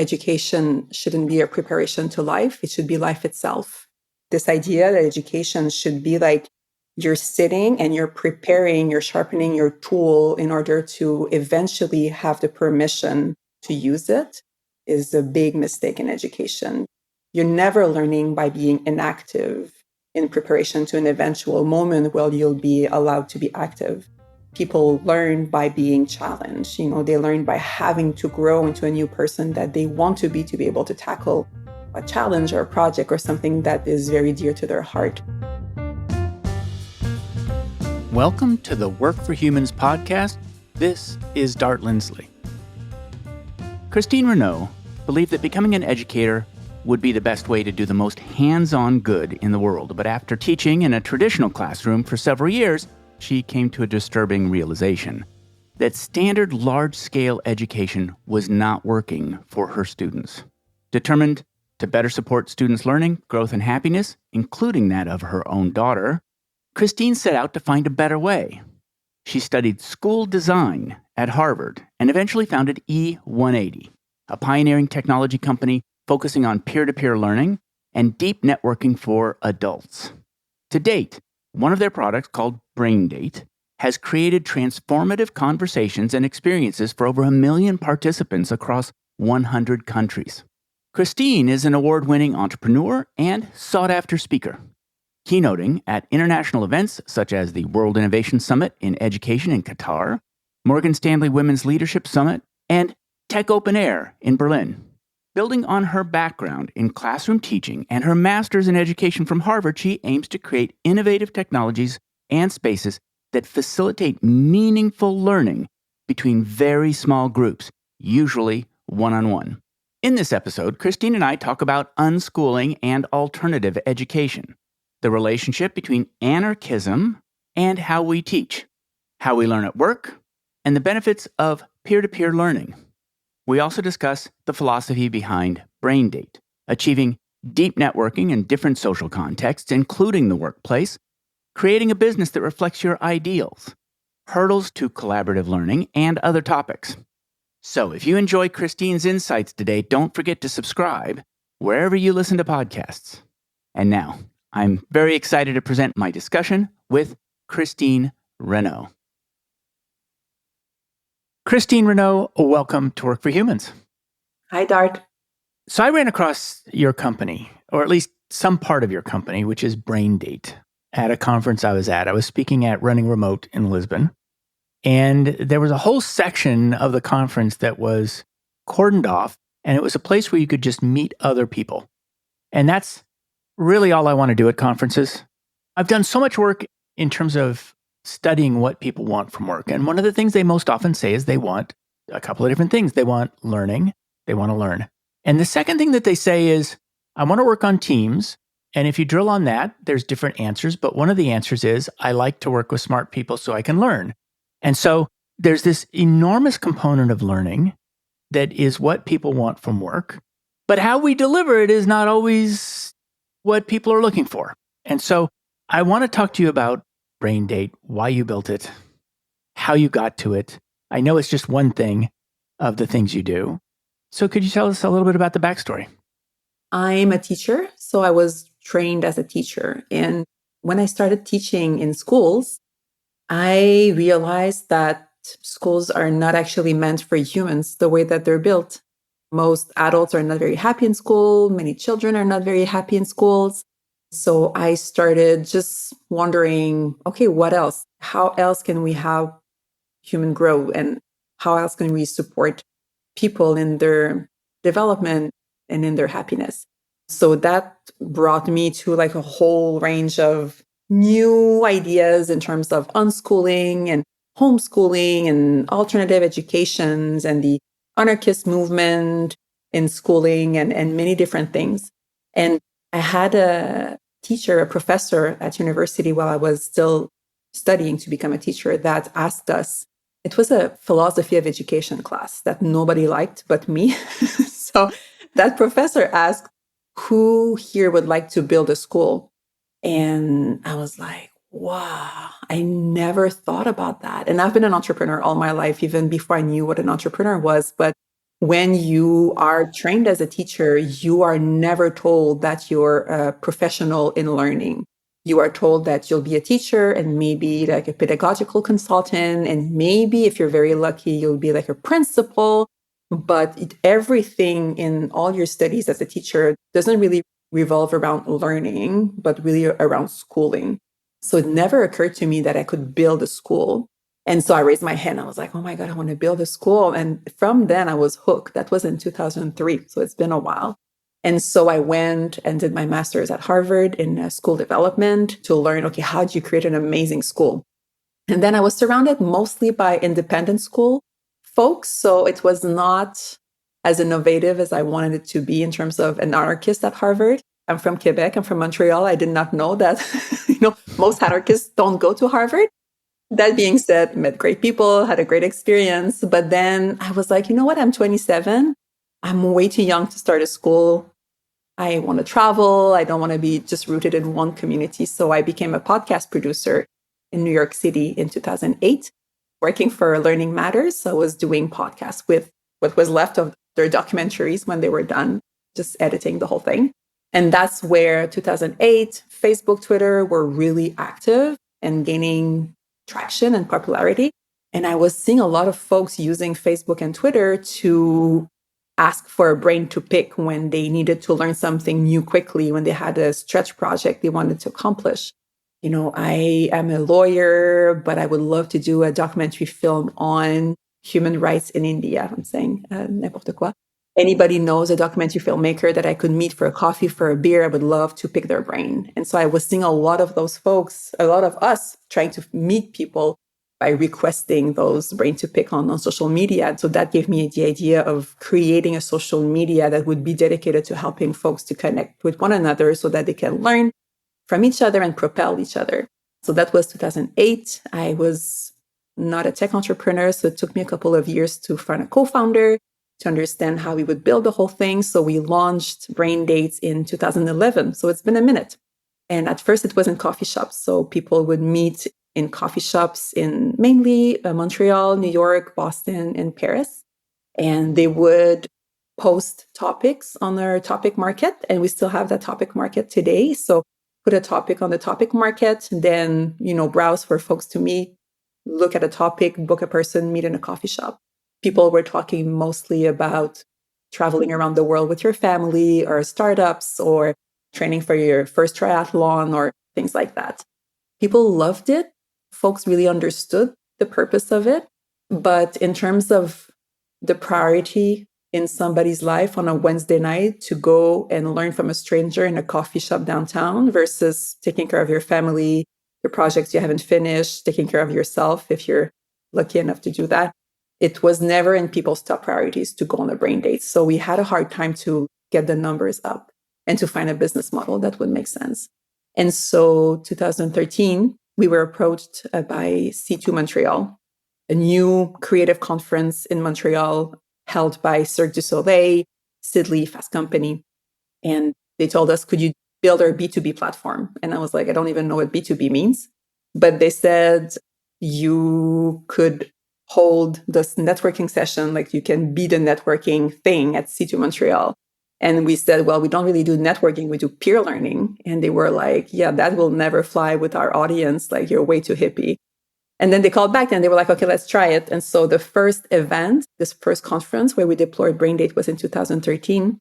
education shouldn't be a preparation to life. It should be life itself. This idea that education should be like you're sitting and you're preparing, you're sharpening your tool in order to eventually have the permission to use it is a big mistake in education. You're never learning by being inactive in preparation to an eventual moment where you'll be allowed to be active. People learn by being challenged. They learn by having to grow into a new person that they want to be able to tackle a challenge or a project or something that is very dear to their heart. Welcome to the Work for Humans podcast. This is Dart Lindsley. Christine Renaud believed that becoming an educator would be the best way to do the most hands-on good in the world. But after teaching in a traditional classroom for several years, she came to a disturbing realization that standard large-scale education was not working for her students. Determined to better support students' learning, growth, and happiness, including that of her own daughter, Christine set out to find a better way. She studied school design at Harvard and eventually founded E180, a pioneering technology company focusing on peer-to-peer learning and deep networking for adults. To date, one of their products, called Braindate, has created transformative conversations and experiences for over 1 million participants across 100 countries. Christine is an award-winning entrepreneur and sought-after speaker, keynoting at international events such as the World Innovation Summit in Education in Qatar, Morgan Stanley Women's Leadership Summit, and Tech Open Air in Berlin. Building on her background in classroom teaching and her master's in education from Harvard, she aims to create innovative technologies and spaces that facilitate meaningful learning between very small groups, usually one-on-one. In this episode, Christine and I talk about unschooling and alternative education, the relationship between anarchism and how we teach, how we learn at work, and the benefits of peer-to-peer learning. We also discuss the philosophy behind Braindate, achieving deep networking in different social contexts, including the workplace, creating a business that reflects your ideals, hurdles to collaborative learning, and other topics. So if you enjoy Christine's insights today, don't forget to subscribe wherever you listen to podcasts. And now, I'm very excited to present my discussion with Christine Renaud. Christine Renaud, welcome to Work for Humans. Hi, Dart. So I ran across your company, or at least some part of your company, which is Braindate, at a conference I was at. I was speaking at Running Remote in Lisbon, and there was a whole section of the conference that was cordoned off, and it was a place where you could just meet other people. And that's really all I want to do at conferences. I've done so much work in terms of studying what people want from work. And one of the things they most often say is they want a couple of different things. They want learning. They want to learn. And the second thing that they say is, I want to work on teams. And if you drill on that, there's different answers. But one of the answers is, I like to work with smart people so I can learn. And so there's this enormous component of learning that is what people want from work. But how we deliver it is not always what people are looking for. And so I want to talk to you about Braindate, why you built it, how you got to it. I know it's just one thing of the things you do. So could you tell us a little bit about the backstory? I'm a teacher, so I was trained as a teacher. And when I started teaching in schools, I realized that schools are not actually meant for humans the way that they're built. Most adults are not very happy in school. Many children are not very happy in schools. So I started just wondering, okay, what else? How else can we have human growth? And how else can we support people in their development and in their happiness? So that brought me to like a whole range of new ideas in terms of unschooling and homeschooling and alternative educations and the anarchist movement in schooling and many different things. And I had a teacher, a professor at university while I was still studying to become a teacher that asked us, it was a philosophy of education class that nobody liked but me. So that professor asked, who here would like to build a school? And I was like, wow, I never thought about that. And I've been an entrepreneur all my life, even before I knew what an entrepreneur was. But when you are trained as a teacher, you are never told that you're a professional in learning. You are told that you'll be a teacher and maybe like a pedagogical consultant. And maybe if you're very lucky, you'll be like a principal. But everything in all your studies as a teacher doesn't really revolve around learning, but really around schooling. So it never occurred to me that I could build a school. And so I raised my hand. I was like, oh my God, I want to build a school. And from then I was hooked. That was in 2003. So it's been a while. And so I went and did my master's at Harvard in school development to learn, okay, how do you create an amazing school? And then I was surrounded mostly by independent school folks. So it was not as innovative as I wanted it to be in terms of an anarchist at Harvard. I'm from Quebec. I'm from Montreal. I did not know that, most anarchists don't go to Harvard. That being said, met great people, had a great experience. But then I was like, you know what? I'm 27. I'm way too young to start a school. I want to travel. I don't want to be just rooted in one community. So I became a podcast producer in New York City in 2008, working for Learning Matters. So I was doing podcasts with what was left of their documentaries when they were done, just editing the whole thing. And that's where 2008, Facebook, Twitter were really active and gaining traction and popularity. And I was seeing a lot of folks using Facebook and Twitter to ask for a brain to pick when they needed to learn something new quickly, when they had a stretch project they wanted to accomplish. I am a lawyer, but I would love to do a documentary film on human rights in India. I'm saying n'importe quoi. Anybody knows a documentary filmmaker that I could meet for a coffee, for a beer, I would love to pick their brain. And so I was seeing a lot of those folks, a lot of us trying to meet people by requesting those brain to pick on social media. And so that gave me the idea of creating a social media that would be dedicated to helping folks to connect with one another so that they can learn from each other and propel each other. So that was 2008. I was not a tech entrepreneur, so it took me a couple of years to find a co-founder to understand how we would build the whole thing. So we launched Braindate in 2011. So it's been a minute. And at first it was in coffee shops. So people would meet in coffee shops in mainly Montreal, New York, Boston, and Paris. And they would post topics on our topic market. And we still have that topic market today. So put a topic on the topic market, then, browse for folks to meet, look at a topic, book a person, meet in a coffee shop. People were talking mostly about traveling around the world with your family or startups or training for your first triathlon or things like that. People loved it. Folks really understood the purpose of it. But in terms of the priority in somebody's life on a Wednesday night to go and learn from a stranger in a coffee shop downtown versus taking care of your family, your projects you haven't finished, taking care of yourself if you're lucky enough to do that, it was never in people's top priorities to go on a brain date. So we had a hard time to get the numbers up and to find a business model that would make sense. And so 2013, we were approached by C2 Montreal, a new creative conference in Montreal held by Cirque du Soleil, Sidley, Fast Company. And they told us, could you build our B2B platform? And I was like, I don't even know what B2B means. But they said you could hold this networking session, like you can be the networking thing at C2 Montreal. And we said, well, we don't really do networking, we do peer learning. And they were like, yeah, that will never fly with our audience. Like, you're way too hippie. And then they called back and they were like, okay, let's try it. And so the first event, this first conference where we deployed Braindate was in 2013.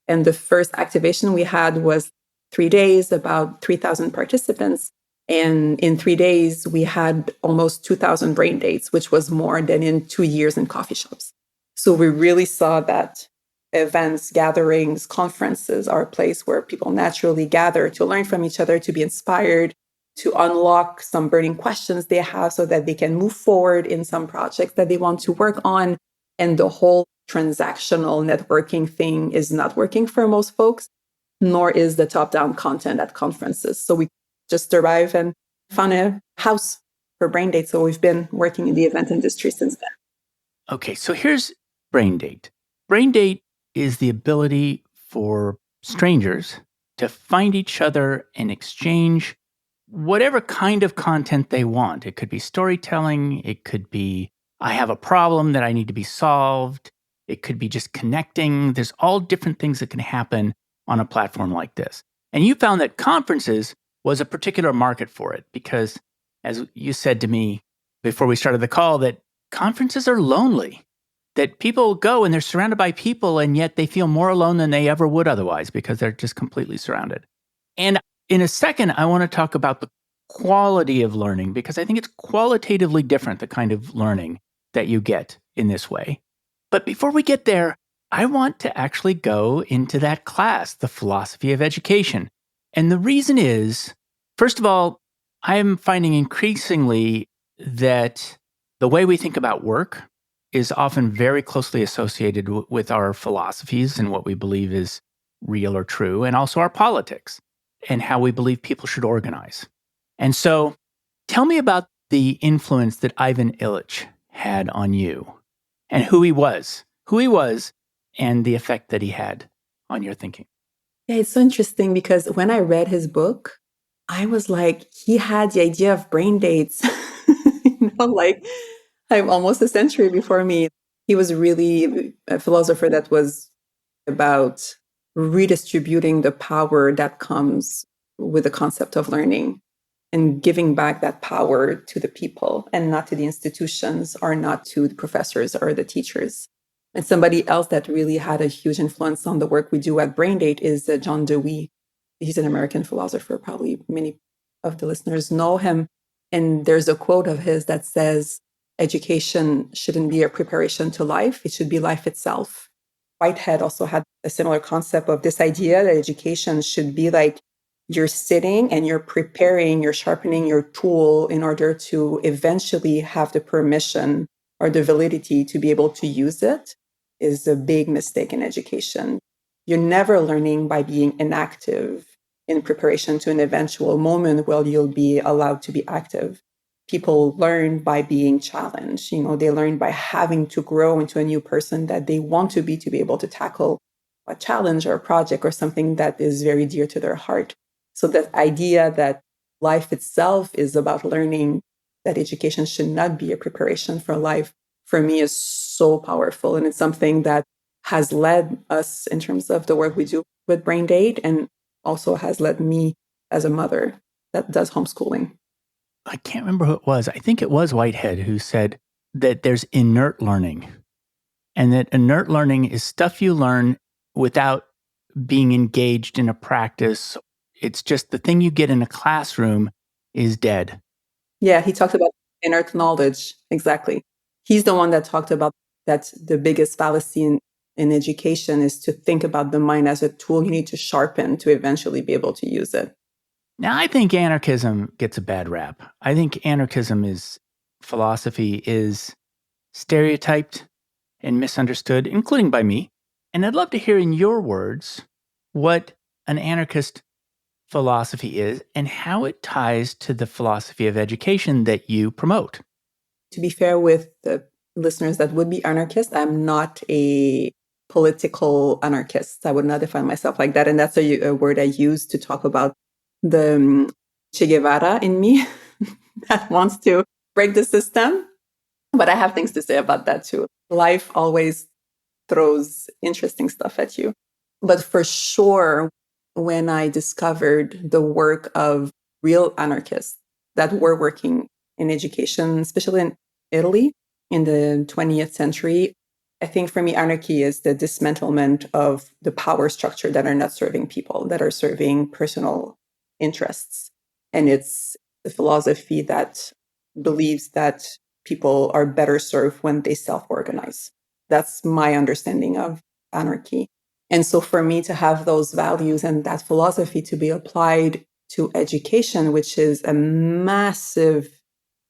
And the first activation we had was 3 days, about 3,000 participants. And in 3 days, we had almost 2,000 Braindates, which was more than in 2 years in coffee shops. So we really saw that events, gatherings, conferences are a place where people naturally gather to learn from each other, to be inspired, to unlock some burning questions they have so that they can move forward in some projects that they want to work on. And the whole transactional networking thing is not working for most folks, nor is the top-down content at conferences. So we just arrived and found a house for Braindate. So we've been working in the event industry since then. Okay, so here's Braindate. Braindate is the ability for strangers to find each other and exchange whatever kind of content they want. It could be storytelling. It could be, I have a problem that I need to be solved. It could be just connecting. There's all different things that can happen on a platform like this. And you found that conferences was a particular market for it because, as you said to me before we started the call, that conferences are lonely, that people go and they're surrounded by people, and yet they feel more alone than they ever would otherwise because they're just completely surrounded. And in a second, I want to talk about the quality of learning because I think it's qualitatively different, the kind of learning that you get in this way. But before we get there, I want to actually go into that class, the philosophy of education. And the reason is, first of all, I'm finding increasingly that the way we think about work is often very closely associated with our philosophies and what we believe is real or true, and also our politics and how we believe people should organize. And so tell me about the influence that Ivan Illich had on you and who he was, and the effect that he had on your thinking. Yeah, it's so interesting because when I read his book, I was like, he had the idea of brain dates, like I'm almost a century before me. He was really a philosopher that was about redistributing the power that comes with the concept of learning and giving back that power to the people and not to the institutions or not to the professors or the teachers. And somebody else that really had a huge influence on the work we do at Braindate is John Dewey. He's an American philosopher. Probably many of the listeners know him. And there's a quote of his that says, education shouldn't be a preparation to life. It should be life itself. Whitehead also had a similar concept of this idea that education should be like you're sitting and you're preparing, you're sharpening your tool in order to eventually have the permission or the validity to be able to use it is a big mistake in education. You're never learning by being inactive in preparation to an eventual moment where you'll be allowed to be active. People learn by being challenged. They learn by having to grow into a new person that they want to be able to tackle a challenge or a project or something that is very dear to their heart. So that idea that life itself is about learning, that education should not be a preparation for life, for me is so powerful. And it's something that has led us in terms of the work we do with Braindate and also has led me as a mother that does homeschooling. I can't remember who it was. I think it was Whitehead who said that there's inert learning, and that inert learning is stuff you learn without being engaged in a practice. It's just the thing you get in a classroom is dead. Yeah, he talked about inert knowledge. Exactly. He's the one that talked about that the biggest fallacy in education is to think about the mind as a tool you need to sharpen to eventually be able to use it. Now, I think anarchism gets a bad rap. I think philosophy is stereotyped and misunderstood, including by me. And I'd love to hear in your words what an anarchist philosophy is and how it ties to the philosophy of education that you promote. To be fair with the listeners that would be anarchist, I'm not a political anarchist. I would not define myself like that. And that's a word I use to talk about the Che Guevara in me that wants to break the system. But I have things to say about that too. Life always throws interesting stuff at you. But for sure, when I discovered the work of real anarchists that were working in education, especially in Italy in the 20th century, I think for me, anarchy is the dismantlement of the power structure that are not serving people, that are serving personal interests. And it's the philosophy that believes that people are better served when they self-organize. That's my understanding of anarchy. And so for me to have those values and that philosophy to be applied to education, which is a massive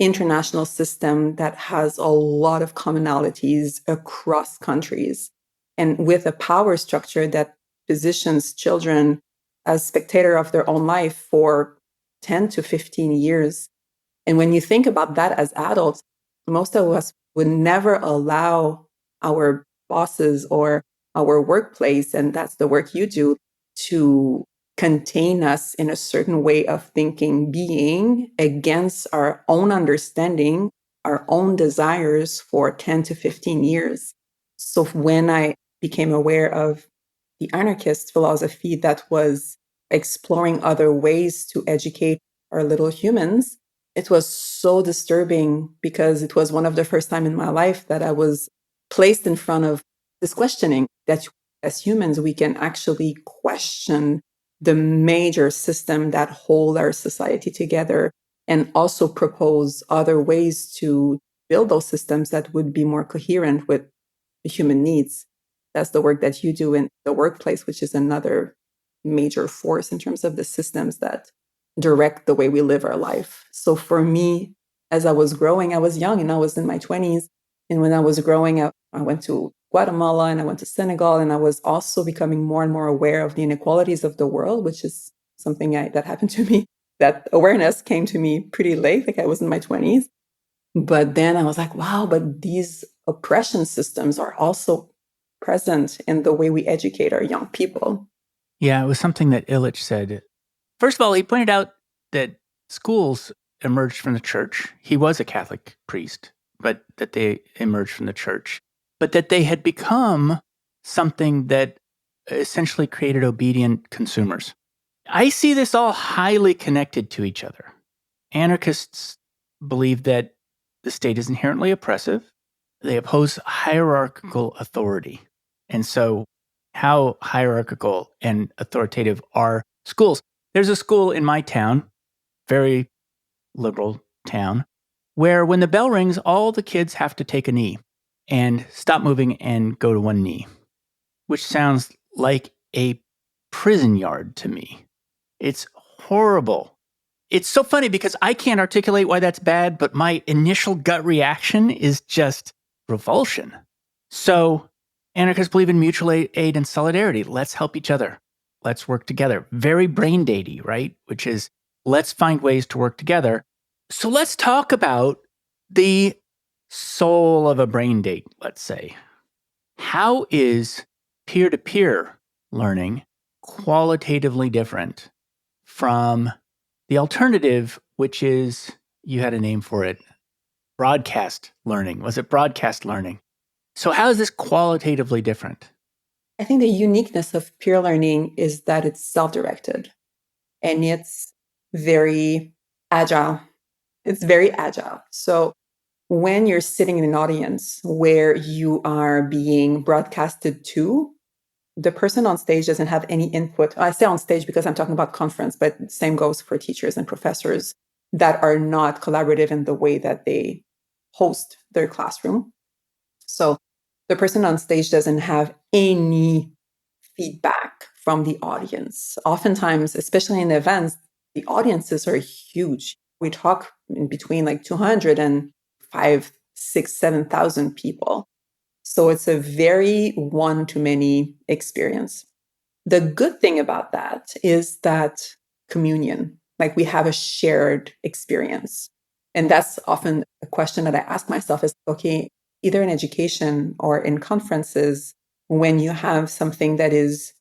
international system that has a lot of commonalities across countries, and with a power structure that positions children as spectator of their own life for 10 to 15 years. And when you think about that as adults, most of us would never allow our bosses or our workplace, and that's the work you do, to contain us in a certain way of thinking, being against our own understanding, our own desires for 10 to 15 years. So when I became aware of the anarchist philosophy that was exploring other ways to educate our little humans, it was so disturbing because it was one of the first time in my life that I was placed in front of this questioning that as humans, we can actually question the major system that hold our society together and also propose other ways to build those systems that would be more coherent with the human needs. That's the work that you do in the workplace, which is another major force in terms of the systems that direct the way we live our life. So for me, as I was growing, I was young and I was in my 20s. And when I was growing up, I went to Guatemala and I went to Senegal, and I was also becoming more and more aware of the inequalities of the world, which is something that happened to me. That awareness came to me pretty late, like I was in my 20s. But then I was like, wow, but these oppression systems are also present in the way we educate our young people. Yeah, it was something that Illich said. First of all, he pointed out that schools emerged from the church. He was a Catholic priest, but that they emerged from the church, but that they had become something that essentially created obedient consumers. I see this all highly connected to each other. Anarchists believe that the state is inherently oppressive. They oppose hierarchical authority. And so, how hierarchical and authoritative are schools? There's a school in my town, very liberal town, where when the bell rings, all the kids have to take a knee and stop moving and go to one knee, which sounds like a prison yard to me. It's horrible. It's so funny because I can't articulate why that's bad, but my initial gut reaction is just revulsion. So, anarchists believe in mutual aid and solidarity. Let's help each other. Let's work together. Very Braindate, right? Which is let's find ways to work together. So, let's talk about the soul of a Braindate, let's say. How is peer to peer learning qualitatively different from the alternative, which is, you had a name for it, broadcast learning? Was it broadcast learning? So how is this qualitatively different? I think the uniqueness of peer learning is that it's self-directed and it's very agile. It's very agile. So when you're sitting in an audience where you are being broadcasted to, the person on stage doesn't have any input. I say on stage because I'm talking about conference, but same goes for teachers and professors that are not collaborative in the way that they host their classroom. So the person on stage doesn't have any feedback from the audience. Oftentimes, especially in events, the audiences are huge. We talk in between like 200 and 5, 6, 7,000 people. So it's a very one-to-many experience. The good thing about that is that communion, like we have a shared experience. And that's often a question that I ask myself is, okay, either in education or in conferences, when you have something that is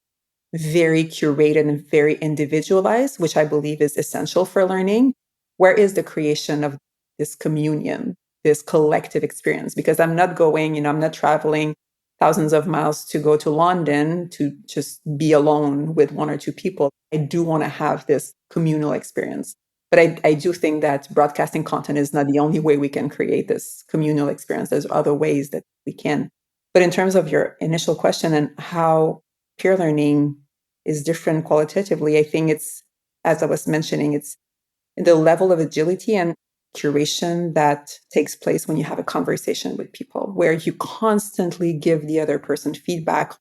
very curated and very individualized, which I believe is essential for learning, where is the creation of this communion, this collective experience? Because I'm not going, I'm not traveling thousands of miles to go to London to just be alone with one or two people. I do want to have this communal experience. But I do think that broadcasting content is not the only way we can create this communal experience. There's other ways that we can. But in terms of your initial question and how peer learning is different qualitatively, I think it's, as I was mentioning, it's the level of agility and curation that takes place when you have a conversation with people, where you constantly give the other person feedback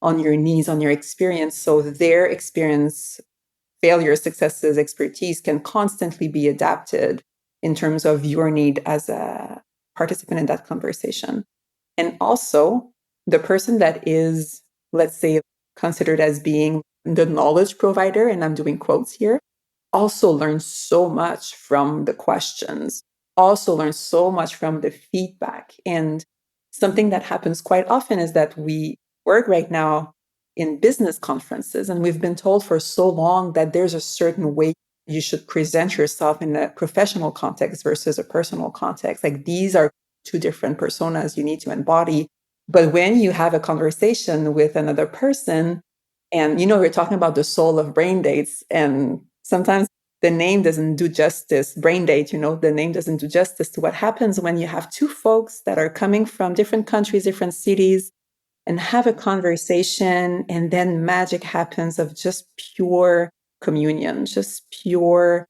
on your needs, on your experience. So their experience, failures, successes, expertise can constantly be adapted in terms of your need as a participant in that conversation. And also, the person that is, let's say, considered as being the knowledge provider, and I'm doing quotes here, also learns so much from the questions, also learns so much from the feedback. And something that happens quite often is that we work right now in business conferences, and we've been told for so long that there's a certain way you should present yourself in a professional context versus a personal context. Like these are two different personas you need to embody. But when you have a conversation with another person, and we're talking about the soul of brain dates, and sometimes the name doesn't do justice. Brain date, the name doesn't do justice to what happens when you have two folks that are coming from different countries, different cities, and have a conversation, and then magic happens of just pure communion, just pure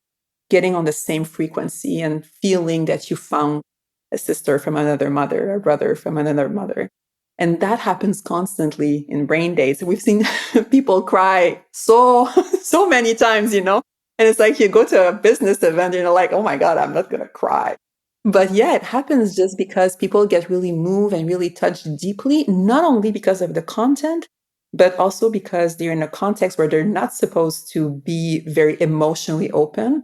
getting on the same frequency and feeling that you found a sister from another mother, a brother from another mother. And that happens constantly in brain dates. We've seen people cry so many times, And it's like you go to a business event and you're like, oh my God, I'm not going to cry. But yeah, it happens just because people get really moved and really touched deeply, not only because of the content, but also because they're in a context where they're not supposed to be very emotionally open.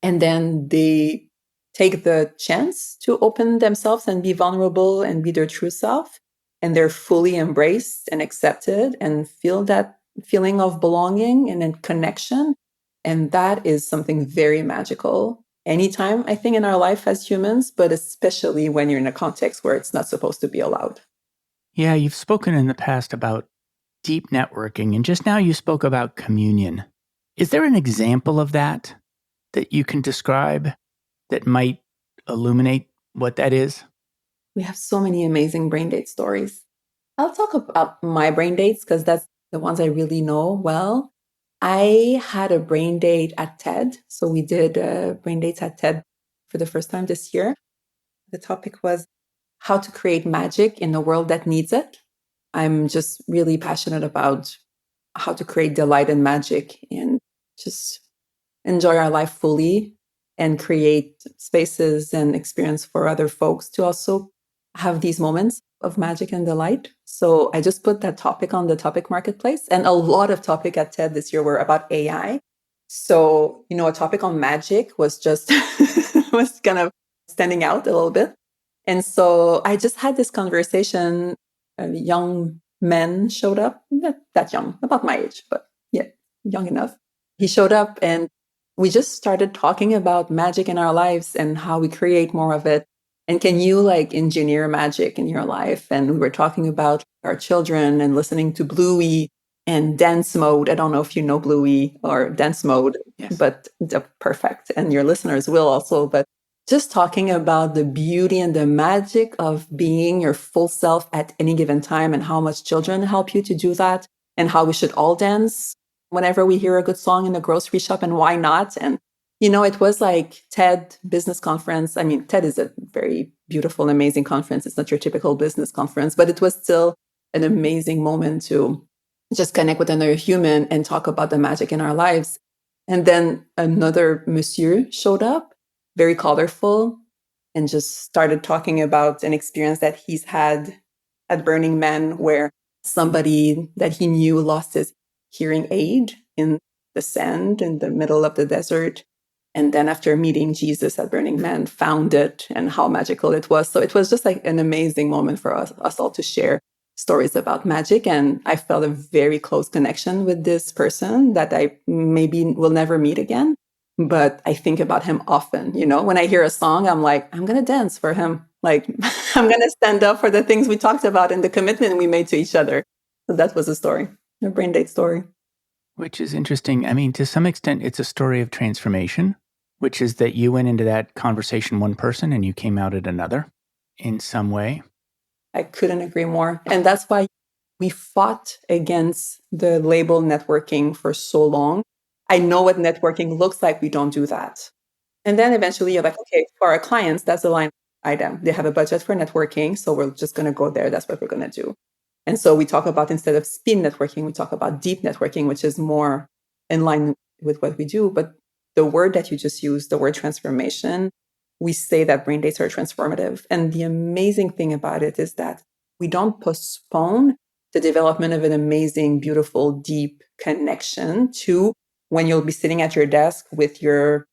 And then they take the chance to open themselves and be vulnerable and be their true self. And they're fully embraced and accepted and feel that feeling of belonging and then connection. And that is something very magical anytime, I think, in our life as humans, but especially when you're in a context where it's not supposed to be allowed. Yeah, you've spoken in the past about deep networking, and just now you spoke about communion. Is there an example of that you can describe that might illuminate what that is? We have so many amazing brain date stories. I'll talk about my brain dates because that's the ones I really know well. I had a brain date at TED. So we did brain dates at TED for the first time this year. The topic was how to create magic in a world that needs it. I'm just really passionate about how to create delight and magic and just enjoy our life fully and create spaces and experience for other folks to also have these moments of magic and delight. So I just put that topic on the topic marketplace, and a lot of topic at TED this year were about AI. So, a topic on magic was just was kind of standing out a little bit. And so I just had this conversation. Young men showed up, not that young, about my age, but yeah, young enough. He showed up and we just started talking about magic in our lives and how we create more of it. And can you engineer magic in your life? And we were talking about our children and listening to Bluey and dance mode. I don't know if you know Bluey or dance mode, Yes. but perfect. And your listeners will also, but just talking about the beauty and the magic of being your full self at any given time and how much children help you to do that and how we should all dance whenever we hear a good song in the grocery shop and why not. And, it was like TED business conference. I mean, TED is a very beautiful, amazing conference. It's not your typical business conference, but it was still an amazing moment to just connect with another human and talk about the magic in our lives. And then another monsieur showed up, very colorful, and just started talking about an experience that he's had at Burning Man where somebody that he knew lost his hearing aid in the sand in the middle of the desert. And then after meeting Jesus at Burning Man, found it and how magical it was. So it was just like an amazing moment for us all to share stories about magic. And I felt a very close connection with this person that I maybe will never meet again. But I think about him often. When I hear a song, I'm like, I'm going to dance for him. Like, I'm going to stand up for the things we talked about and the commitment we made to each other. So that was a story, a brain date story. Which is interesting. I mean, to some extent, it's a story of transformation, which is that you went into that conversation one person and you came out at another in some way. I couldn't agree more. And that's why we fought against the label networking for so long. I know what networking looks like. We don't do that. And then eventually you're like, okay, for our clients, that's the line item. They have a budget for networking. So we're just going to go there. That's what we're going to do. And so we talk about, instead of speed networking, we talk about deep networking, which is more in line with what we do. But the word that you just used, the word transformation, we say that brain dates are transformative. And the amazing thing about it is that we don't postpone the development of an amazing, beautiful, deep connection to when you'll be sitting at your desk with your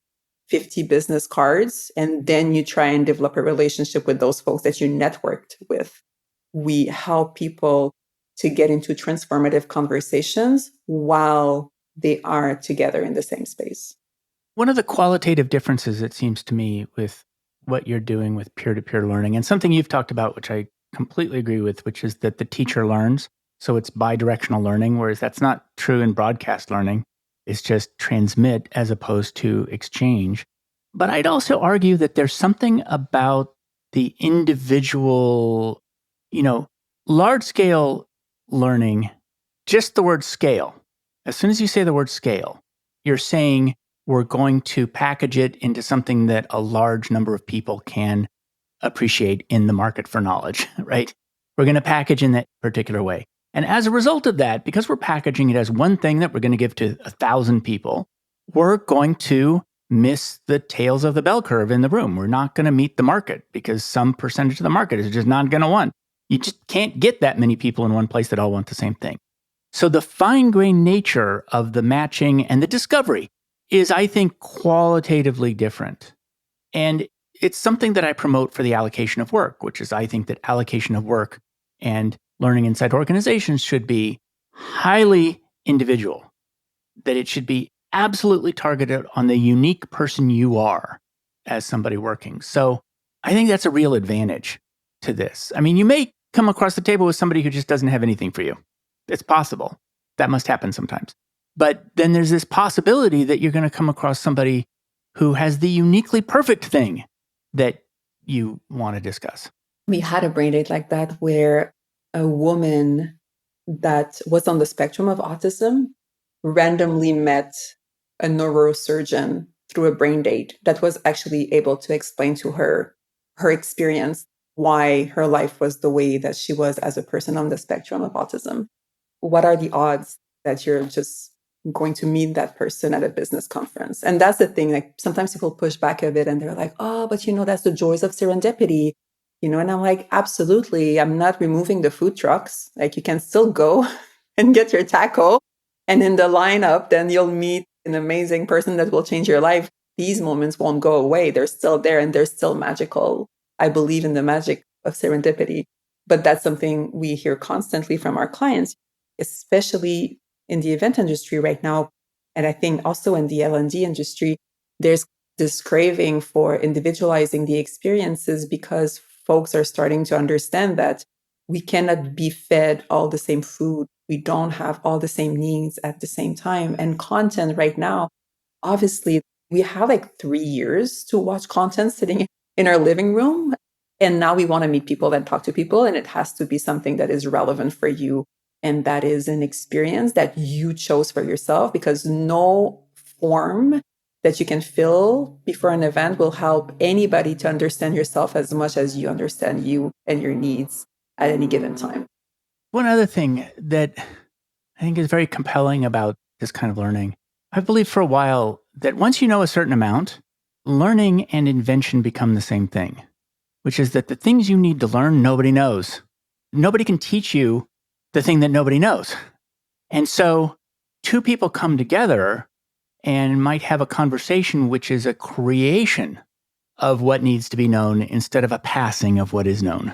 50 business cards, and then you try and develop a relationship with those folks that you networked with. We help people to get into transformative conversations while they are together in the same space. One of the qualitative differences, it seems to me, with what you're doing with peer-to-peer learning, and something you've talked about, which I completely agree with, which is that the teacher learns. So it's bidirectional learning, whereas that's not true in broadcast learning. It's just transmit as opposed to exchange. But I'd also argue that there's something about the individual, large scale learning, just the word scale. As soon as you say the word scale, you're saying we're going to package it into something that a large number of people can appreciate in the market for knowledge, right? We're going to package in that particular way. And as a result of that, because we're packaging it as one thing that we're going to give to 1,000 people, we're going to miss the tails of the bell curve in the room. We're not going to meet the market because some percentage of the market is just not going to want. You just can't get that many people in one place that all want the same thing. So the fine-grained nature of the matching and the discovery is, I think, qualitatively different. And it's something that I promote for the allocation of work, which is I think that allocation of work and learning inside organizations should be highly individual, that it should be absolutely targeted on the unique person you are as somebody working. So I think that's a real advantage to this. I mean, you may come across the table with somebody who just doesn't have anything for you. It's possible. That must happen sometimes. But then there's this possibility that you're going to come across somebody who has the uniquely perfect thing that you want to discuss. We had a Braindate like that where a woman that was on the spectrum of autism randomly met a neurosurgeon through a Braindate that was actually able to explain to her experience, why her life was the way that she was as a person on the spectrum of autism. What are the odds that you're just going to meet that person at a business conference? And that's the thing, like sometimes people push back a bit and they're like, oh, but that's the joys of serendipity, and I'm like, absolutely. I'm not removing the food trucks. Like you can still go and get your taco, and in the lineup, then you'll meet an amazing person that will change your life. These moments won't go away. They're still there and they're still magical. I believe in the magic of serendipity, but that's something we hear constantly from our clients, especially in the event industry right now. And I think also in the L&D industry, there's this craving for individualizing the experiences because folks are starting to understand that we cannot be fed all the same food. We don't have all the same needs at the same time. And content right now, obviously, we have like 3 years to watch content sitting in our living room. And now we want to meet people and talk to people. And it has to be something that is relevant for you. And that is an experience that you chose for yourself, because no form that you can fill before an event will help anybody to understand yourself as much as you understand you and your needs at any given time. One other thing that I think is very compelling about this kind of learning, I believe for a while that once you know a certain amount, learning and invention become the same thing, which is that the things you need to learn, nobody knows. Nobody can teach you the thing that nobody knows. And so two people come together and might have a conversation which is a creation of what needs to be known instead of a passing of what is known.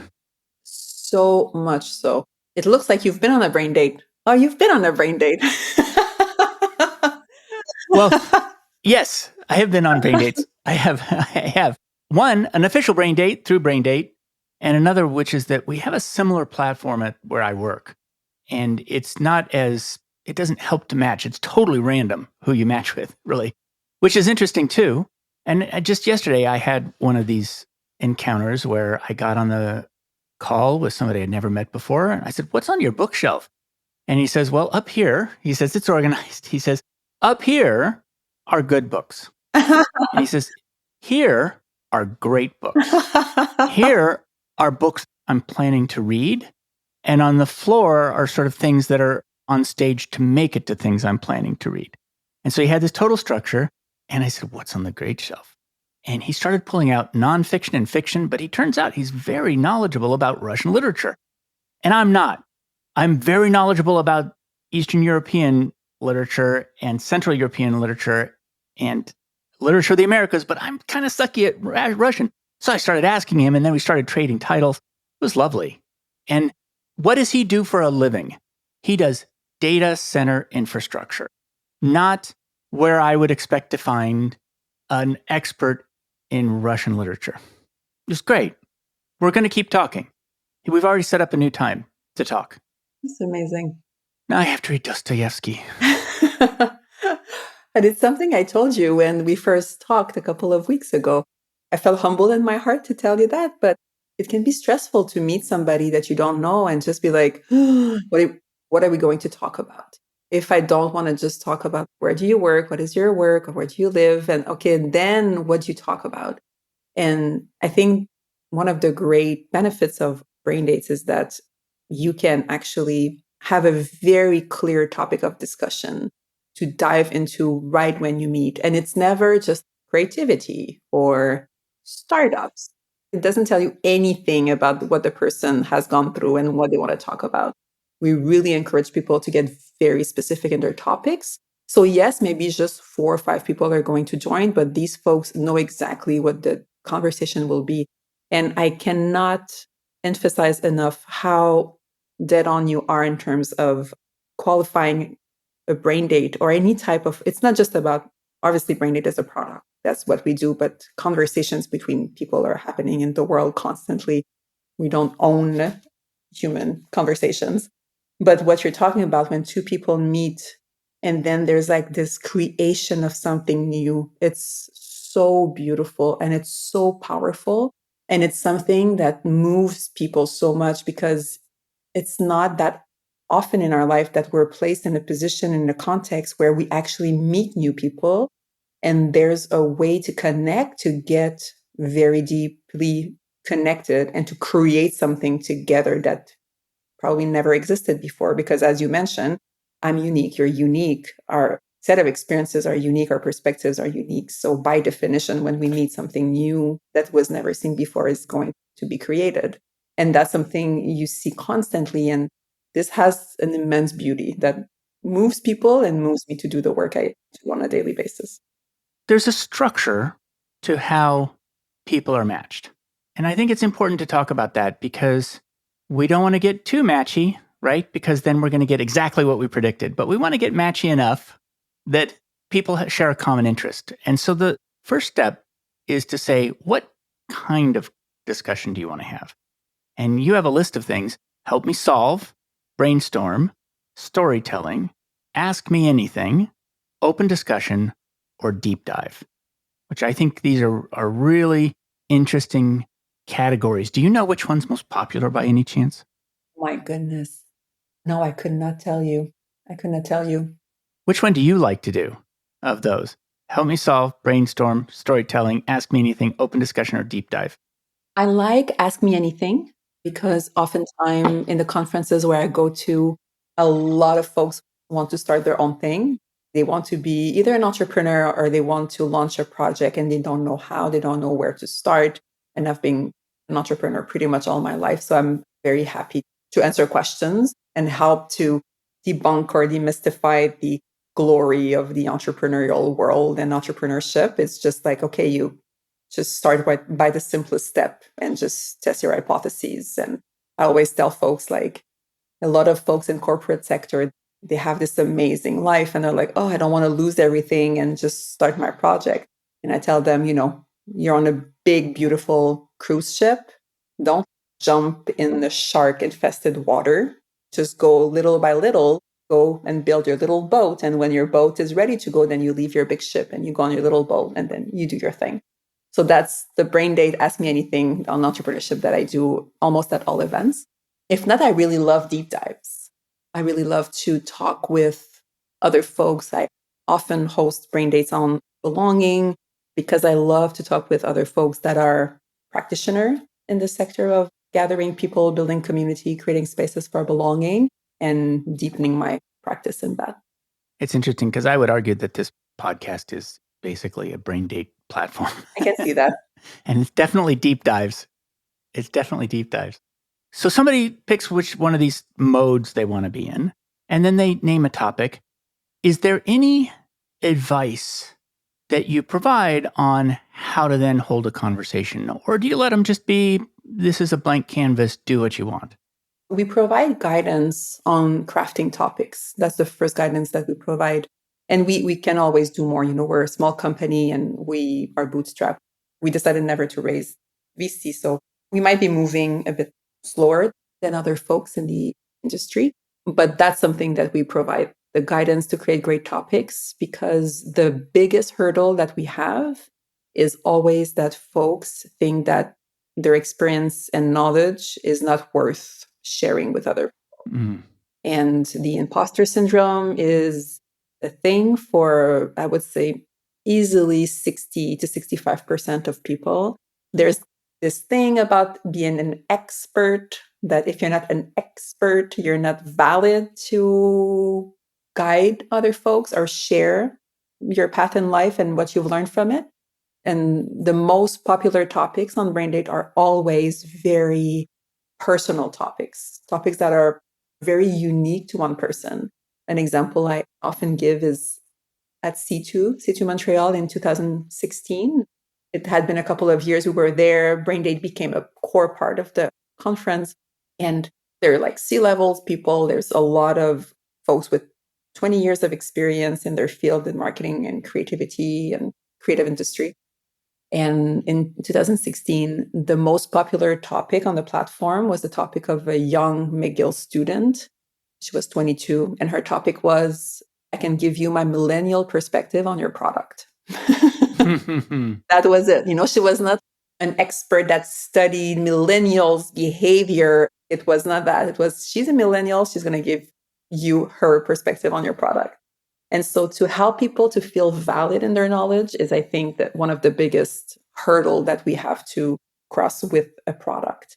So much so. It looks like you've been on a Braindate. Oh, you've been on a Braindate. Well, yes, I have been on Braindates. I have one, an official Braindate through Braindate, and another, which is that we have a similar platform at where I work. And it doesn't help to match. It's totally random who you match with, really, which is interesting too. And just yesterday, I had one of these encounters where I got on the call with somebody I'd never met before. And I said, "What's on your bookshelf?" And he says, "Well, up here," he says, "it's organized." He says, "Up here are good books." And he says, "Here are great books. Here are books I'm planning to read. And on the floor are sort of things that are on stage to make it to things I'm planning to read." And so he had this total structure. And I said, "What's on the great shelf?" And he started pulling out nonfiction and fiction, but he turns out he's very knowledgeable about Russian literature. And I'm not. I'm very knowledgeable about Eastern European literature and Central European literature and literature of the Americas, but I'm kind of sucky at Russian. So I started asking him, and then we started trading titles. It was lovely. And what does he do for a living? He does data center infrastructure, not where I would expect to find an expert in Russian literature. It's great. We're going to keep talking. We've already set up a new time to talk. It's amazing. Now I have to read Dostoevsky. And it's something I told you when we first talked a couple of weeks ago. I felt humbled in my heart to tell you that, but it can be stressful to meet somebody that you don't know and just be like, what are we going to talk about? If I don't want to just talk about where do you work, what is your work, or where do you live? And okay, then what do you talk about? And I think one of the great benefits of brain dates is that you can actually have a very clear topic of discussion to dive into right when you meet. And it's never just creativity or startups. It doesn't tell you anything about what the person has gone through and what they want to talk about. We really encourage people to get very specific in their topics. So, yes, maybe just 4 or 5 people are going to join, but these folks know exactly what the conversation will be. And I cannot emphasize enough how dead on you are in terms of qualifying a brain date or any type of, it's not just about, obviously, brain date is a product. That's what we do, but conversations between people are happening in the world constantly. We don't own human conversations. But what you're talking about when two people meet and then there's like this creation of something new, it's so beautiful and it's so powerful. And it's something that moves people so much because it's not that often in our life that we're placed in a position, in a context where we actually meet new people. And there's a way to connect, to get very deeply connected and to create something together that probably never existed before. Because as you mentioned, I'm unique, you're unique. Our set of experiences are unique, our perspectives are unique. So by definition, when we meet something new that was never seen before is going to be created. And that's something you see constantly. And this has an immense beauty that moves people and moves me to do the work I do on a daily basis. There's a structure to how people are matched. And I think it's important to talk about that because we don't want to get too matchy, right? Because then we're going to get exactly what we predicted. But we want to get matchy enough that people share a common interest. And so the first step is to say, what kind of discussion do you want to have? And you have a list of things: help me solve, brainstorm, storytelling, ask me anything, open discussion, or deep dive, which I think these are really interesting categories. Do you know which one's most popular by any chance? My goodness. No, I could not tell you. I could not tell you. Which one do you like to do of those? Help me solve, brainstorm, storytelling, ask me anything, open discussion, or deep dive? I like Ask Me Anything because oftentimes in the conferences where I go to, a lot of folks want to start their own thing. They want to be either an entrepreneur or they want to launch a project and they don't know how, they don't know where to start. And I've been an entrepreneur pretty much all my life. So I'm very happy to answer questions and help to debunk or demystify the glory of the entrepreneurial world and entrepreneurship. It's just like, okay, you just start by the simplest step and just test your hypotheses. And I always tell folks, like, a lot of folks in corporate sector, they have this amazing life and they're like, oh, I don't want to lose everything and just start my project. And I tell them, you're on a big, beautiful cruise ship. Don't jump in the shark infested water. Just go little by little, go and build your little boat. And when your boat is ready to go, then you leave your big ship and you go on your little boat and then you do your thing. So that's the Braindate Ask Me Anything on entrepreneurship that I do almost at all events. If not, I really love deep dives. I really love to talk with other folks. I often host brain dates on belonging because I love to talk with other folks that are practitioners in the sector of gathering people, building community, creating spaces for belonging, and deepening my practice in that. It's interesting because I would argue that this podcast is basically a brain date platform. I can see that. And it's definitely deep dives. It's definitely deep dives. So somebody picks which one of these modes they want to be in, and then they name a topic. Is there any advice that you provide on how to then hold a conversation? Or do you let them just be, this is a blank canvas, do what you want? We provide guidance on crafting topics. That's the first guidance that we provide. And we can always do more. We're a small company and we are bootstrapped. We decided never to raise VC. So we might be moving a bit slower than other folks in the industry. But that's something that we provide the guidance to create great topics, because the biggest hurdle that we have is always that folks think that their experience and knowledge is not worth sharing with other. And the imposter syndrome is a thing for, I would say, easily 60 to 65% of people. There's this thing about being an expert, that if you're not an expert, you're not valid to guide other folks or share your path in life and what you've learned from it. And the most popular topics on Braindate are always very personal topics, topics that are very unique to one person. An example I often give is at C2 Montreal in 2016. It had been a couple of years we were there. Braindate became a core part of the conference. And there are like C-levels people. There's a lot of folks with 20 years of experience in their field in marketing and creativity and creative industry. And in 2016, the most popular topic on the platform was the topic of a young McGill student. She was 22, and her topic was, I can give you my millennial perspective on your product. That was it. She was not an expert that studied millennials' behavior. It was not that. It was, she's a millennial. She's going to give you her perspective on your product. And so to help people to feel valid in their knowledge is, I think, that one of the biggest hurdle that we have to cross with a product.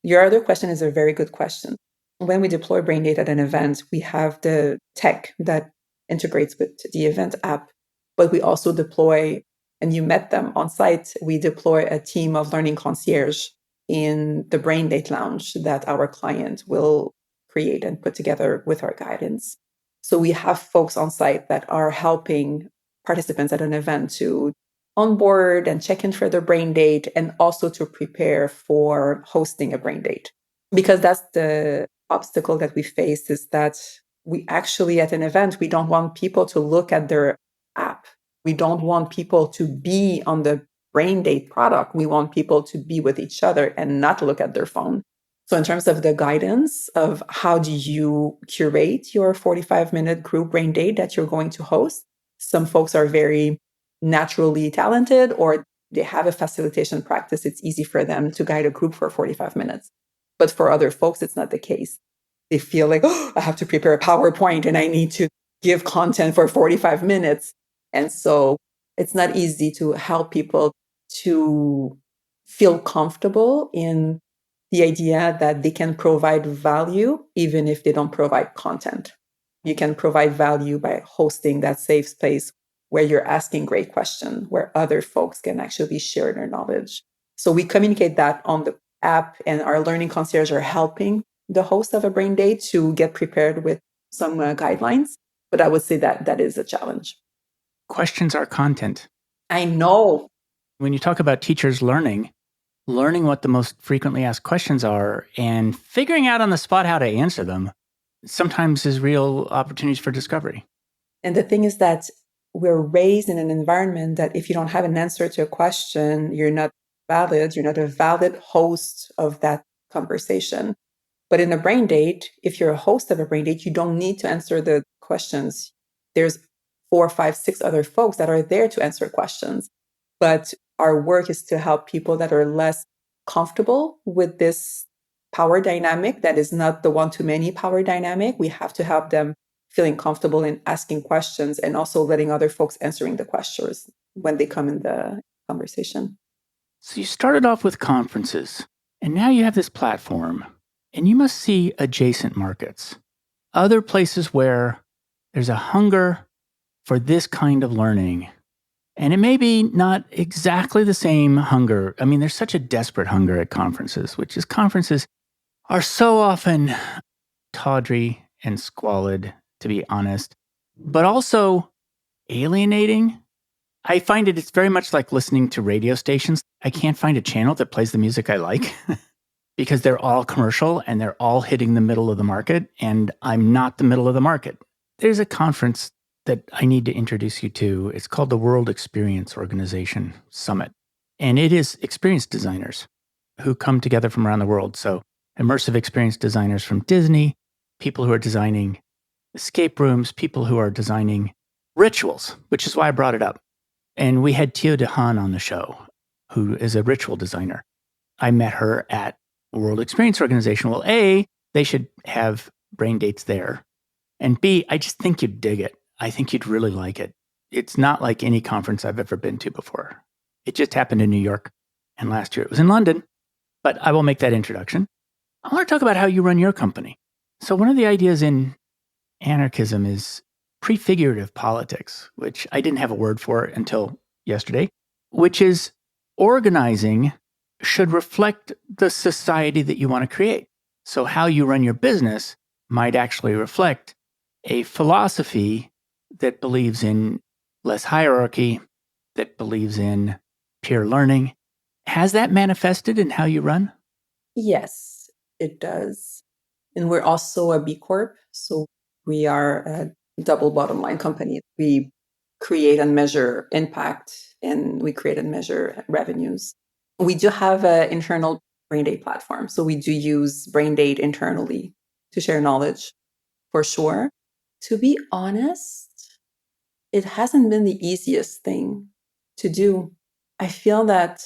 Your other question is a very good question. When we deploy Braindate at an event, we have the tech that integrates with the event app, but we also deploy, and you met them on site, we deploy a team of learning concierge in the Braindate lounge that our client will create and put together with our guidance. So we have folks on site that are helping participants at an event to onboard and check in for their Braindate, and also to prepare for hosting a Braindate. Because that's the obstacle that we face, is that we actually, at an event, we don't want people to look at their app. We don't want people to be on the Braindate product. We want people to be with each other and not look at their phone. So in terms of the guidance of how do you curate your 45-minute group Braindate that you're going to host, some folks are very naturally talented, or they have a facilitation practice. It's easy for them to guide a group for 45 minutes. But for other folks, it's not the case. They feel like, I have to prepare a PowerPoint and I need to give content for 45 minutes. And so it's not easy to help people to feel comfortable in the idea that they can provide value even if they don't provide content. You can provide value by hosting that safe space where you're asking great questions, where other folks can actually share their knowledge. So we communicate that on the app, and our learning concierge are helping the host of a Braindate to get prepared with some guidelines. But I would say that that is a challenge. Questions are content. I know. When you talk about teachers learning what the most frequently asked questions are and figuring out on the spot how to answer them sometimes is real opportunities for discovery. And the thing is that we're raised in an environment that if you don't have an answer to a question, you're not valid. You're not a valid host of that conversation. But in a Braindate, if you're a host of a Braindate, you don't need to answer the questions. There's 4, 5, 6 other folks that are there to answer questions. But our work is to help people that are less comfortable with this power dynamic that is not the one-to-many power dynamic. We have to help them feeling comfortable in asking questions, and also letting other folks answering the questions when they come in the conversation. So you started off with conferences, and now you have this platform, and you must see adjacent markets, other places where there's a hunger for this kind of learning. And it may be not exactly the same hunger. I mean, there's such a desperate hunger at conferences, which is conferences are so often tawdry and squalid, to be honest, but also alienating. I find it's very much like listening to radio stations. I can't find a channel that plays the music I like because they're all commercial and they're all hitting the middle of the market, and I'm not the middle of the market. There's a conference that I need to introduce you to. It's called the World Experience Organization Summit. And it is experience designers who come together from around the world. So immersive experience designers from Disney, people who are designing escape rooms, people who are designing rituals, which is why I brought it up. And we had Tio DeHaan on the show, who is a ritual designer. I met her at World Experience Organization. Well, A, they should have Braindates there. And B, I just think you'd dig it. I think you'd really like it. It's not like any conference I've ever been to before. It just happened in New York. And last year it was in London. But I will make that introduction. I want to talk about how you run your company. So one of the ideas in anarchism is prefigurative politics, which I didn't have a word for until yesterday, which is organizing should reflect the society that you want to create. So how you run your business might actually reflect a philosophy that believes in less hierarchy, that believes in peer learning. Has that manifested in how you run? Yes, it does. And we're also a B Corp. So we are a double bottom line company. We create and measure impact and we create and measure revenues. We do have an internal Braindate platform. So we do use Braindate internally to share knowledge for sure. To be honest, it hasn't been the easiest thing to do. I feel that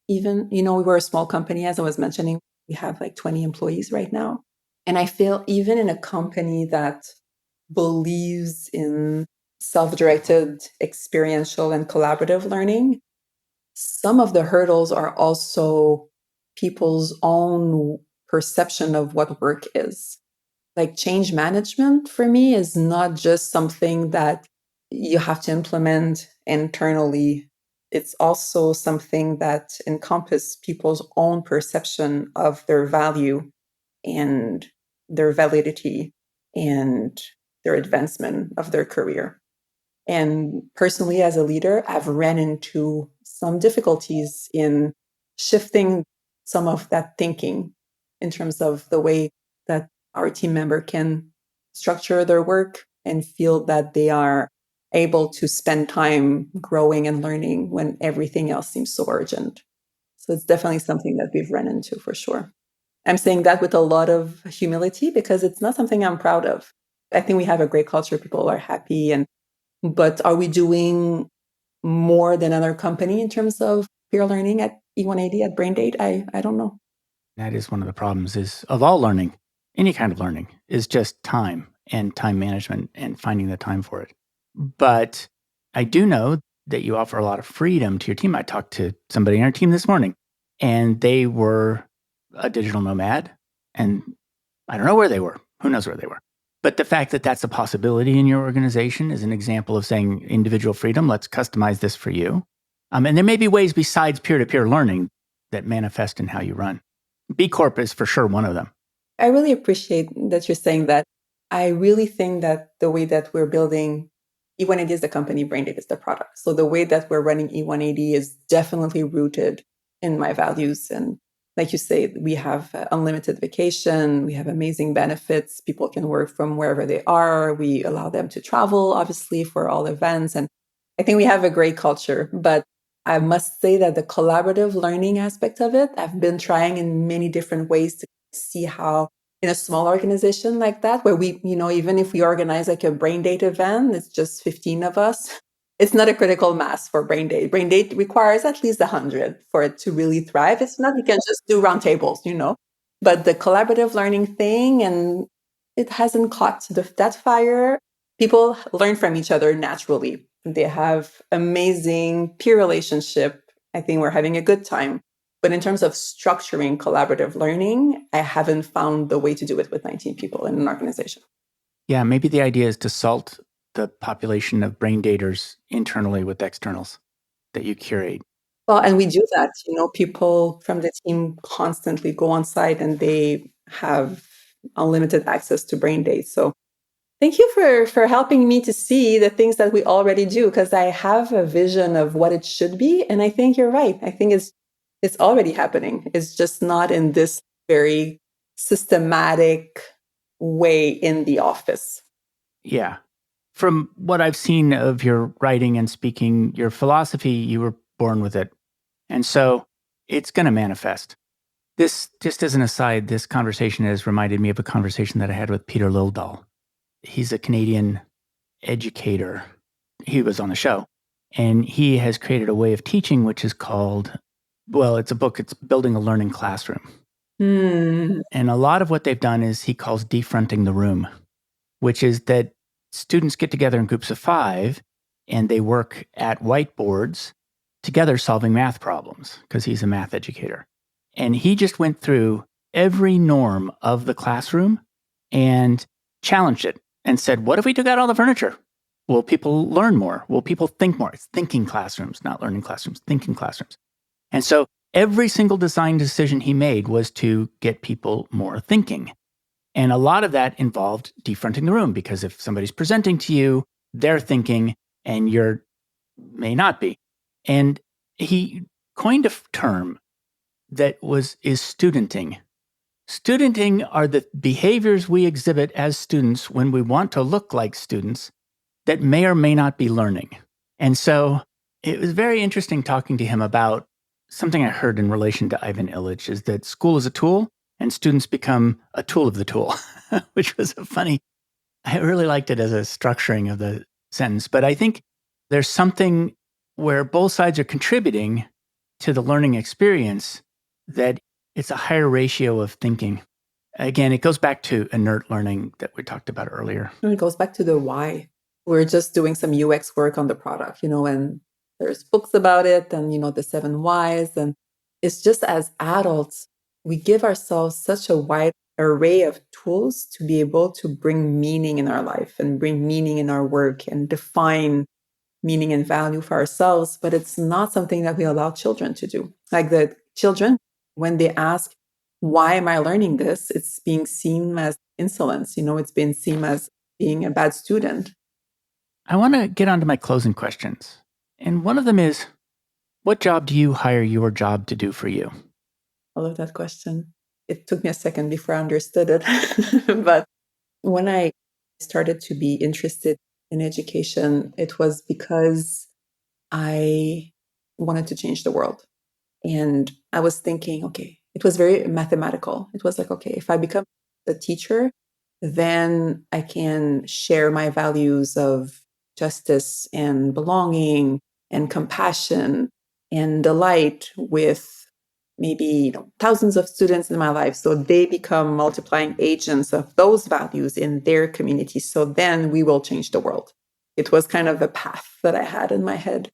even, we were a small company, as I was mentioning, we have like 20 employees right now. And I feel even in a company that believes in self directed, experiential, and collaborative learning, some of the hurdles are also people's own perception of what work is. Like change management for me is not just something that you have to implement internally. It's also something that encompasses people's own perception of their value and their validity and their advancement of their career. And personally, as a leader, I've ran into some difficulties in shifting some of that thinking in terms of the way that our team member can structure their work and feel that they are able to spend time growing and learning when everything else seems so urgent. So it's definitely something that we've run into for sure. I'm saying that with a lot of humility because it's not something I'm proud of. I think we have a great culture. People are happy but are we doing more than other company in terms of peer learning at E180 at Braindate? I don't know. That is one of the problems is of all learning, any kind of learning, is just time and time management and finding the time for it. But I do know that you offer a lot of freedom to your team. I talked to somebody on our team this morning and they were a digital nomad and I don't know where they were. Who knows where they were? But the fact that that's a possibility in your organization is an example of saying individual freedom, let's customize this for you. And there may be ways besides peer-to-peer learning that manifest in how you run. B Corp is for sure one of them. I really appreciate that you're saying that. I really think that the way that we're building E180 is the company, Braindate is the product. So the way that we're running E180 is definitely rooted in my values. And like you say, we have unlimited vacation, we have amazing benefits. People can work from wherever they are. We allow them to travel, obviously, for all events. And I think we have a great culture. But I must say that the collaborative learning aspect of it, I've been trying in many different ways to see how in a small organization like that, where we, even if we organize like a Braindate event, it's just 15 of us. It's not a critical mass for Braindate. Braindate requires at least 100 for it to really thrive. It's not, you can just do roundtables. But the collaborative learning thing, and it hasn't caught that fire. People learn from each other naturally. They have amazing peer relationship. I think we're having a good time. But in terms of structuring collaborative learning, I haven't found the way to do it with 19 people in an organization. Yeah, maybe the idea is to salt the population of brain daters internally with externals that you curate. Well, and we do that. People from the team constantly go on site and they have unlimited access to Braindate. So thank you for helping me to see the things that we already do, because I have a vision of what it should be. And I think you're right. I think it's already happening. It's just not in this very systematic way in the office. Yeah. From what I've seen of your writing and speaking, your philosophy, you were born with it. And so it's going to manifest. This, just as an aside, this conversation has reminded me of a conversation that I had with Peter Lildahl. He's a Canadian educator. He was on the show, and he has created a way of teaching, which is called, well, it's a book, it's Building a Learning Classroom. Hmm. And a lot of what they've done is he calls defronting the room, which is that students get together in groups of 5 and they work at whiteboards together solving math problems because he's a math educator. And he just went through every norm of the classroom and challenged it and said, what if we took out all the furniture? Will people learn more? Will people think more? It's thinking classrooms, not learning classrooms, thinking classrooms. And so every single design decision he made was to get people more thinking. And a lot of that involved defronting the room, because if somebody's presenting to you, they're thinking and you're may not be. And he coined a term that is studenting. Studenting are the behaviors we exhibit as students when we want to look like students that may or may not be learning. And so it was very interesting talking to him about something I heard in relation to Ivan Illich, is that school is a tool and students become a tool of the tool, which was a funny, I really liked it as a structuring of the sentence. But I think there's something where both sides are contributing to the learning experience, that it's a higher ratio of thinking. Again, it goes back to inert learning that we talked about earlier. And it goes back to the why. We're just doing some UX work on the product, and there's books about it and, the 7 whys. And it's just, as adults, we give ourselves such a wide array of tools to be able to bring meaning in our life and bring meaning in our work and define meaning and value for ourselves. But it's not something that we allow children to do. Like, the children, when they ask, why am I learning this? It's being seen as insolence. It's being seen as being a bad student. I want to get on to my closing questions. And one of them is, what job do you hire your job to do for you? I love that question. It took me a second before I understood it. But when I started to be interested in education, it was because I wanted to change the world. And I was thinking, okay, it was very mathematical. It was like, okay, if I become a teacher, then I can share my values of justice and belonging and compassion and delight with maybe thousands of students in my life, so they become multiplying agents of those values in their community. So then we will change the world. It was kind of a path that I had in my head.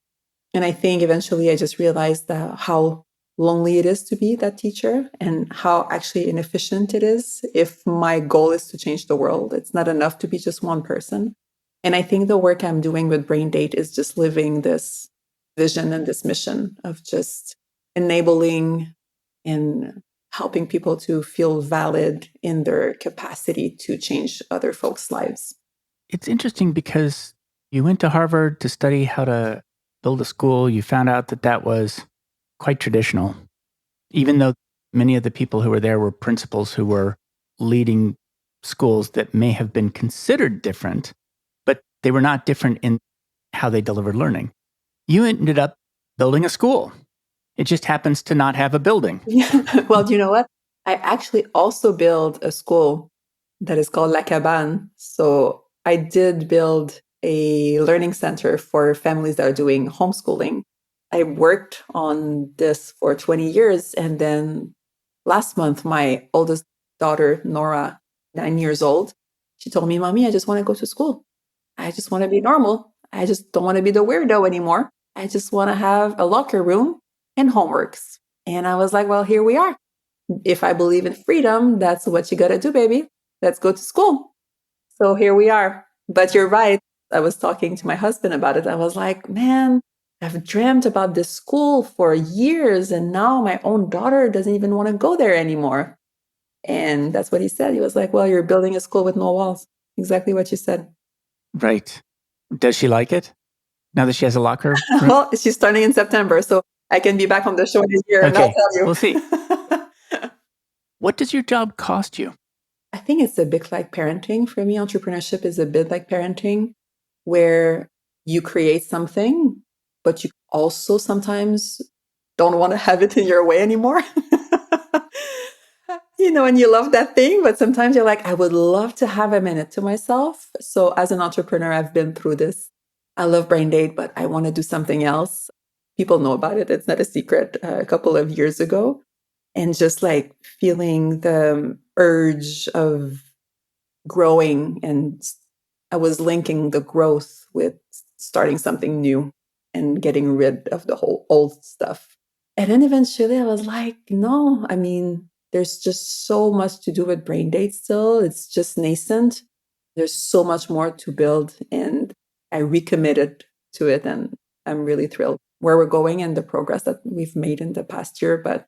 And I think eventually I just realized that how lonely it is to be that teacher and how actually inefficient it is. If my goal is to change the world, it's not enough to be just one person. And I think the work I'm doing with Braindate is just living this vision and this mission of just enabling and helping people to feel valid in their capacity to change other folks' lives. It's interesting because you went to Harvard to study how to build a school. You found out that that was quite traditional, even though many of the people who were there were principals who were leading schools that may have been considered different, but they were not different in how they delivered learning. You ended up building a school. It just happens to not have a building. Yeah. Well, do you know what? I actually also built a school that is called La Cabane. So I did build a learning center for families that are doing homeschooling. I worked on this for 20 years. And then last month, my oldest daughter, Nora, 9 years old, she told me, Mommy, I just want to go to school. I just want to be normal. I just don't want to be the weirdo anymore. I just want to have a locker room and homeworks. And I was like, well, here we are. If I believe in freedom, that's what you got to do, baby. Let's go to school. So here we are. But you're right. I was talking to my husband about it. I was like, man, I've dreamt about this school for years. And now my own daughter doesn't even want to go there anymore. And that's what he said. He was like, well, you're building a school with no walls. Exactly what you said. Right. Does she like it now that she has a locker room? Well, she's starting in September. So I can be back on the show in a year and I'll tell you. We'll see. What does your job cost you? I think it's a bit like parenting. For me, entrepreneurship is a bit like parenting, where you create something, but you also sometimes don't want to have it in your way anymore. And you love that thing, but sometimes you're like, I would love to have a minute to myself. So as an entrepreneur, I've been through this. I love Braindate, but I want to do something else. People know about it. It's not a secret. A couple of years ago, and just like feeling the urge of growing, and I was linking the growth with starting something new and getting rid of the whole old stuff. And then eventually I was like, no, I mean, there's just so much to do with Braindate still. It's just nascent. There's so much more to build. And I recommitted to it. And I'm really thrilled where we're going and the progress that we've made in the past year. But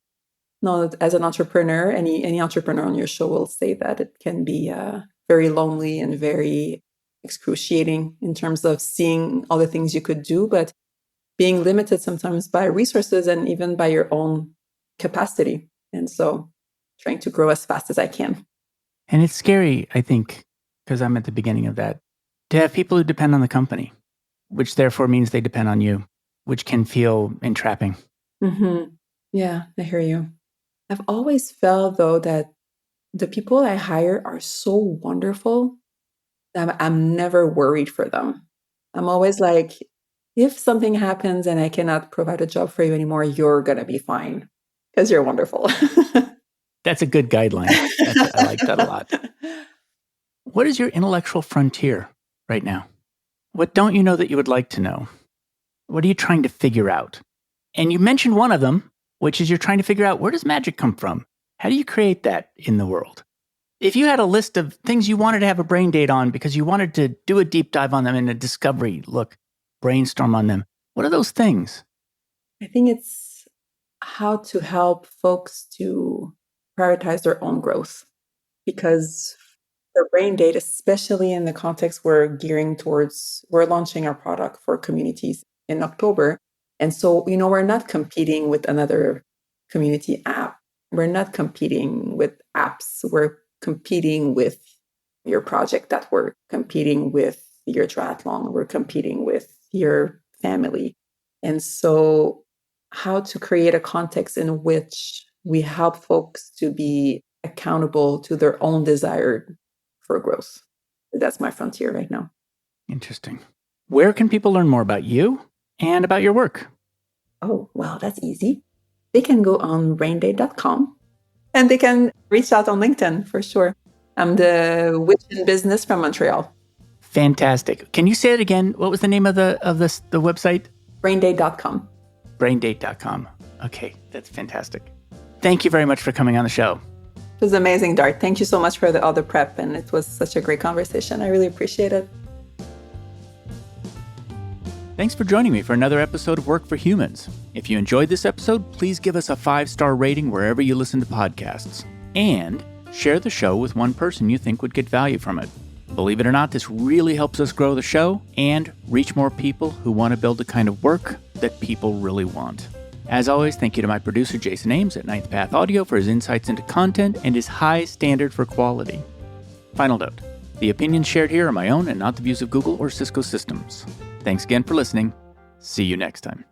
no, as an entrepreneur, any entrepreneur on your show will say that it can be very lonely and very excruciating in terms of seeing all the things you could do, but being limited sometimes by resources and even by your own capacity. And so trying to grow as fast as I can. And it's scary, I think, because I'm at the beginning of that, to have people who depend on the company, which therefore means they depend on you, which can feel entrapping. Mm-hmm. Yeah, I hear you. I've always felt, though, that the people I hire are so wonderful that I'm never worried for them. I'm always like, if something happens and I cannot provide a job for you anymore, you're going to be fine because you're wonderful. That's a good guideline. I like that a lot. What is your intellectual frontier right now? What don't you know that you would like to know? What are you trying to figure out? And you mentioned one of them, which is you're trying to figure out, where does magic come from? How do you create that in the world? If you had a list of things you wanted to have a Braindate on because you wanted to do a deep dive on them in a discovery look, brainstorm on them, what are those things? I think it's how to help folks to prioritize their own growth, because the Braindate, especially in the context we're launching our product for communities in October. And so, we're not competing with another community app. We're not competing with apps. We're competing with your project, that we're competing with your triathlon. We're competing with your family. And so how to create a context in which we help folks to be accountable to their own desire for growth. That's my frontier right now. Interesting. Where can people learn more about you and about your work? Oh, well, that's easy. They can go on braindate.com and they can reach out on LinkedIn for sure. I'm the witch in business from Montreal. Fantastic. Can you say it again? What was the name of the website? Braindate.com. Braindate.com. Okay, that's fantastic. Thank you very much for coming on the show. It was amazing, Dart. Thank you so much for all the prep, and it was such a great conversation. I really appreciate it. Thanks for joining me for another episode of Work for Humans. If you enjoyed this episode, please give us a 5-star rating wherever you listen to podcasts. And share the show with one person you think would get value from it. Believe it or not, this really helps us grow the show and reach more people who want to build the kind of work that people really want. As always, thank you to my producer, Jason Ames at Ninth Path Audio, for his insights into content and his high standard for quality. Final note, the opinions shared here are my own and not the views of Google or Cisco Systems. Thanks again for listening. See you next time.